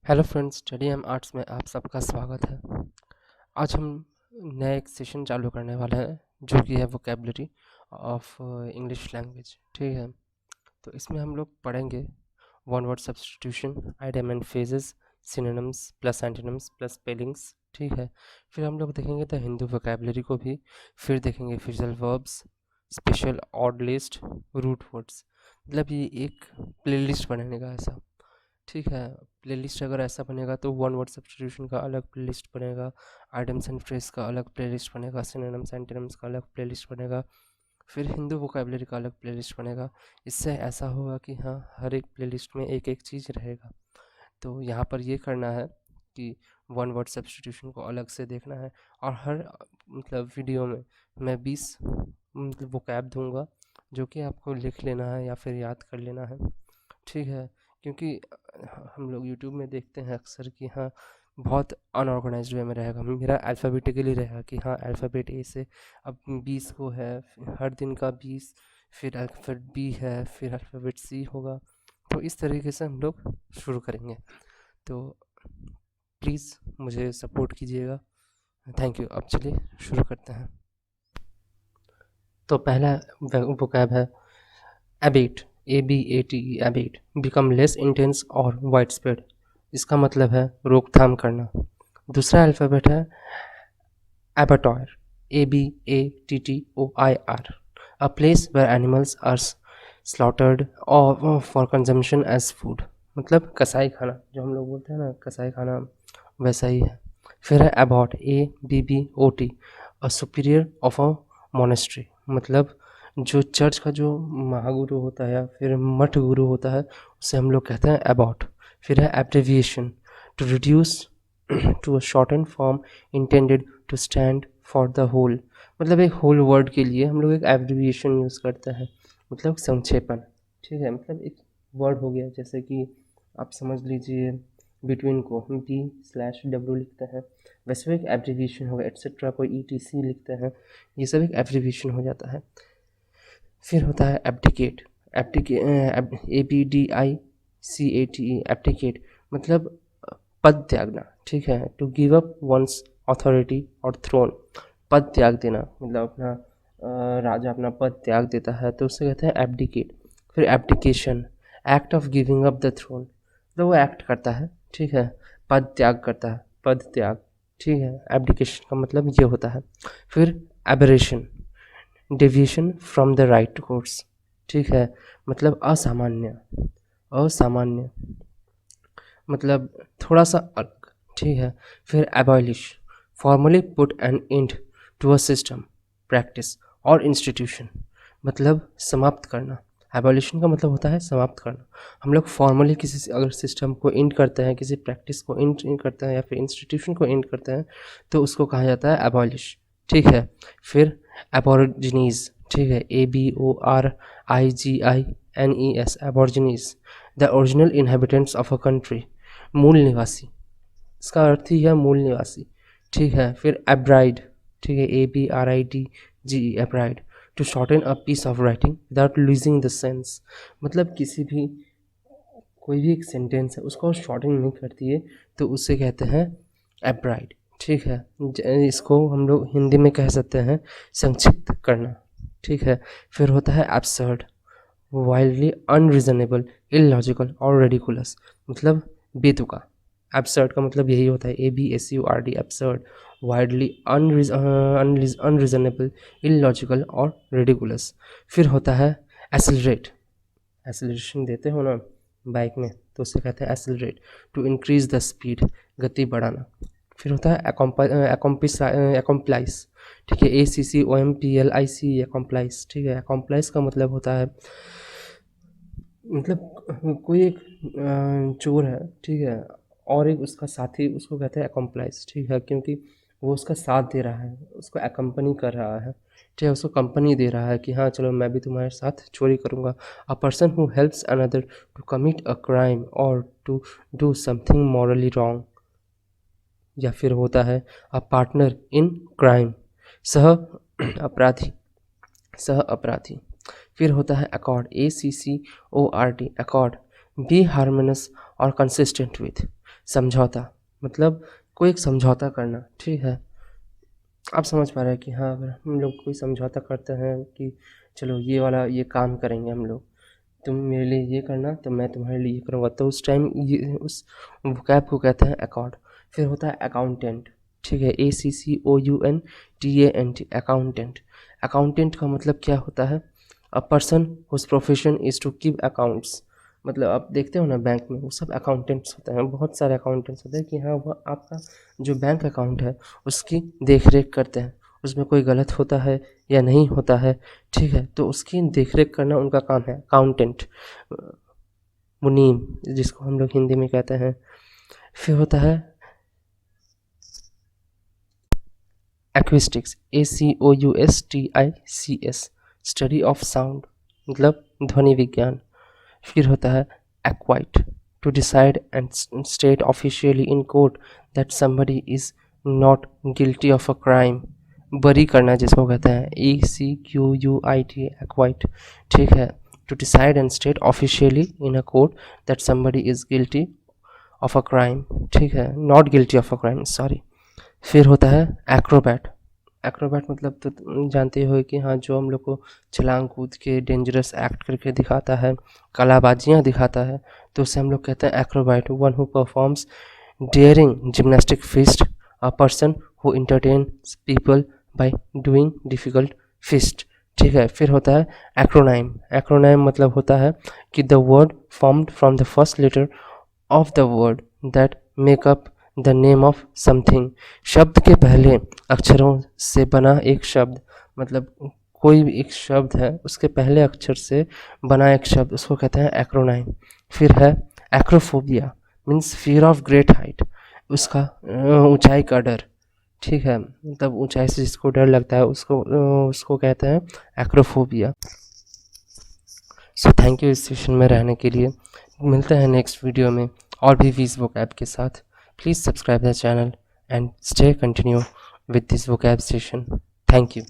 Hello friends, study M arts में आप सबका स्वागत है। आज हम नया एक सेशन चालू करने वाले हैं जो कि है वोकेबलरी ऑफ इंग्लिश लैंग्वेज। ठीक है, तो इसमें हम लोग पढ़ेंगे one word substitution, idiom and phrases, synonyms plus antonyms plus spellings. ठीक है, फिर हम लोग देखेंगे द हिंदू वोकेबलरी को भी, फिर देखेंगे phrasal verbs, special odd list, root words. मतलब ये एक प्लेलिस्ट बनाने का ऐसा। ठीक है, प्लेलिस्ट अगर ऐसा बनेगा तो वन वर्ड सब्स्टिट्यूशन का अलग प्लेलिस्ट बनेगा, आइटम्स एंड फ्रेज का अलग प्लेलिस्ट बनेगा, सिनोनिम्स एंटोनिम्स का अलग प्लेलिस्ट बनेगा, फिर हिंदू वोकेबलरी का अलग प्लेलिस्ट बनेगा। इससे ऐसा होगा कि हाँ, हर एक प्लेलिस्ट में एक एक चीज़ रहेगा। तो यहाँ पर ये करना है कि वन वर्ड सब्स्टिट्यूशन को अलग से देखना है, और हर मतलब वीडियो में मैं 20 मतलब वोकैब दूंगा जो कि आपको लिख लेना है या फिर याद कर लेना है। ठीक है, क्योंकि हम लोग यूट्यूब में देखते हैं अक्सर कि हाँ, बहुत अनऑर्गेनाइज्ड वे में रहेगा, मेरा अल्फ़ाबेटिकली रहेगा कि हाँ, अल्फ़ाबेट ए से अब 20 को है, हर दिन का 20, फिर अल्फ़ाबेट बी है, फिर अल्फ़ाबेट सी होगा। तो इस तरीके से हम लोग शुरू करेंगे। तो प्लीज़ मुझे सपोर्ट कीजिएगा। Thank you. अब चलिए शुरू करते हैं। तो पहला वोकैब है abate, ABATE, abate, become less intense और वाइड स्प्रेड। इसका मतलब है रोकथाम करना। दूसरा अल्फ़ाबेट है abattoir, ABATTOIR, a place where animals are slaughtered और फॉर कंजम्पशन एज फूड। मतलब कसाई खाना, जो हम लोग बोलते हैं ना कसाई खाना, वैसा ही है। फिर है Abbott, ABBOT, a superior of a monastery. मतलब जो चर्च का जो महागुरु होता है या फिर मठ गुरु होता है, उसे हम लोग कहते हैं एबॉट। फिर है abbreviation, to reduce to a shorten form intended to stand for the whole. मतलब एक होल वर्ड के लिए हम लोग एक एब्रिविएशन यूज़ करते हैं, मतलब संक्षेपण। ठीक है, मतलब एक वर्ड हो गया, जैसे कि आप समझ लीजिए बिटवीन को B/W लिखते हैं, वैसे भी एक एब्रिविएशन होगा, एट्सेट्रा कोई ETC लिखते हैं, ये सब एक एब्रिविएशन हो जाता है। फिर होता है एब्डिकेट, ABDICATE, एब्डिकेट, मतलब पद त्यागना। ठीक है, to give up one's authority और थ्रोन। पद त्याग देना, मतलब अपना राजा अपना पद त्याग देता है तो उसे कहते हैं एब्डिकेट। फिर abdication, act of giving up the throne, तो वो एक्ट करता है। ठीक है, पद त्याग करता है, पद त्याग। ठीक है, एब्डिकेशन का मतलब ये होता है। फिर aberration, deviation from the right course. ठीक है, मतलब असामान्य, असामान्य मतलब थोड़ा सा अलग। ठीक है, फिर abolish, formally put an end to a system, practice और इंस्टीट्यूशन। मतलब समाप्त करना। एबॉलिशन का मतलब होता है समाप्त करना। हम लोग फॉर्मली किसी अगर सिस्टम को एंड करते हैं, किसी प्रैक्टिस को एंड करते हैं या फिर इंस्टीट्यूशन को एंड करते हैं, तो उसको कहा जाता है एबॉलिश। ठीक है, फिर एबॉर्जिनीज। ठीक है, ABORIGINES, aborigines, the original inhabitants of a country, मूल निवासी। इसका अर्थ ही है मूल निवासी। ठीक है, फिर एब्राइड। ठीक है, ABRIDGE, abridge, to shorten a piece of writing without losing the sense. मतलब किसी भी कोई भी एक सेंटेंस है उसको शॉर्टन नहीं करती है तो उसे कहते हैं एब्राइड। ठीक है, इसको हम लोग हिंदी में कह सकते हैं संक्षिप्त करना। ठीक है, फिर होता है एब्सर्ड, वाइल्डली अनरीजनेबल, इलॉजिकल और रेडिकुलस। मतलब बेतुका। एब्सर्ड का मतलब यही होता है, ABSURD, absurd, widely unreasonable, illogical और रेडिकुलस। फिर होता है एसिलरेट, एसिलरेशन देते हो ना बाइक में तो उसे कहते हैं accelerate, to increase the speed, गति बढ़ाना। फिर होता है एकम्प्लाइस। ठीक है, ACCOMPLIC, एकम्प्लाइस। ठीक है, एकम्प्लाइस का मतलब होता है मतलब कोई एक चोर है, ठीक है, और एक उसका साथी, उसको कहते हैं एकम्प्लाइस। ठीक है, क्योंकि वो उसका साथ दे रहा है, उसको एकम्पनी कर रहा है। ठीक है, उसको कंपनी दे रहा है कि हाँ चलो मैं भी तुम्हारे साथ चोरी करूँगा। A person who helps another to commit a crime और to do something morally wrong. या फिर होता है अ पार्टनर इन क्राइम, सह अपराधी, सह अपराधी। फिर होता है accord, ACCORD, accord, be harmonious और कंसिस्टेंट विथ। समझौता मतलब कोई एक समझौता करना, ठीक है। आप समझ पा रहे हैं कि हाँ, अगर हम लोग कोई समझौता करते हैं कि चलो ये वाला ये काम करेंगे हम लोग, तुम मेरे लिए ये करना तो मैं तुम्हारे लिए ये करूँगा, तो उस टाइम ये उस वोकैब को कहते हैं अकॉर्ड। फिर होता है अकाउंटेंट, ठीक है, ACCOUNTANT, अकाउंटेंट। अकाउंटेंट का मतलब क्या होता है? A person whose profession is to keep accounts. मतलब आप देखते हो ना बैंक में वो सब अकाउंटेंट्स होते हैं, बहुत सारे अकाउंटेंट्स होते हैं कि हाँ, वह आपका जो बैंक अकाउंट है उसकी देख रेख करते हैं, उसमें कोई गलत होता है या नहीं होता है, ठीक है, तो उसकी देख रेख करना उनका काम है, अकाउंटेंट, मुनीम जिसको हम लोग हिंदी में कहते हैं। फिर होता है acoustics, ACOUSTICS, study of sound मतलब ध्वनि विज्ञान। फिर होता है acquit, to decide and state officially in court that somebody is not guilty of a crime, बरी करना जिसको कहते हैं, ACQUIT, एक्वाइट, ठीक है, to decide and state officially in a court that somebody is guilty of a crime, ठीक है, not guilty of a crime, sorry. फिर होता है एक्रोबैट। एक्रोबैट मतलब तो तुम जानते हो कि हाँ, जो हम लोग को छलांग कूद के डेंजरस एक्ट करके दिखाता है, कलाबाजियाँ दिखाता है, तो उसे हम लोग कहते हैं Acrobat. One who performs dairying gymnastic fist, a person who entertains people by doing difficult fist, ठीक है। फिर होता है एक्रोनाइम। एक्रोनाइम मतलब होता है कि the word formed from the first letter of the word that make up the name of something, शब्द के पहले अक्षरों से बना एक शब्द, मतलब कोई भी एक शब्द है उसके पहले अक्षर से बना एक शब्द, उसको कहते हैं एक्रोनाइम। फिर है acrophobia, means fear of great height, उसका ऊंचाई का डर, ठीक है, मतलब ऊंचाई से जिसको डर लगता है उसको कहते हैं एक्रोफोबिया। सो थैंक यू इस सेशन में रहने के लिए। मिलते हैं नेक्स्ट वीडियो में और भी वीज वोकैब के साथ। Please subscribe the channel and stay continue with this vocab session. Thank you.